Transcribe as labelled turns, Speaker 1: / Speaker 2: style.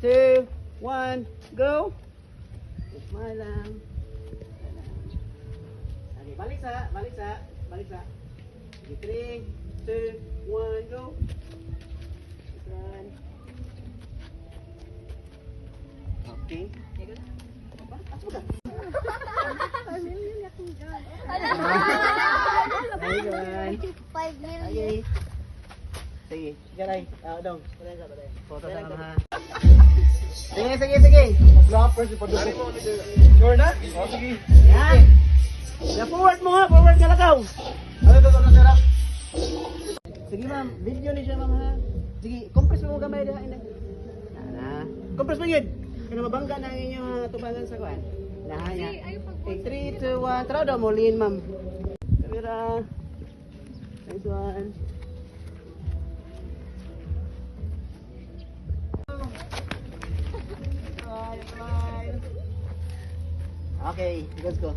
Speaker 1: 2, 1, go! Smile lang. Okay, balik sa. Okay, 3, 2, 1, go! Run. Okay. Apa? Asa ba? Ayun.
Speaker 2: 5 million.
Speaker 1: Okay. Sige, garay. Dong. Foto sa ha. Sige.
Speaker 3: Flopper si Paduro. Sure na? O, sige.
Speaker 1: Yan. Forward mo ha, forward nga lakaw.
Speaker 3: Ano to na sir?
Speaker 1: Sige ma'am, video ni siya ma'am ha. Sige, compress mo gamay diha ina. Na. Compress mo yun. Kaya mabangga na ang inyong tubangan sa kuan. Nahanya. Okay, 3, 2, 1. Tara daw mo lean ma'am. Kamera. Nice one. Smile. Okay, let's go.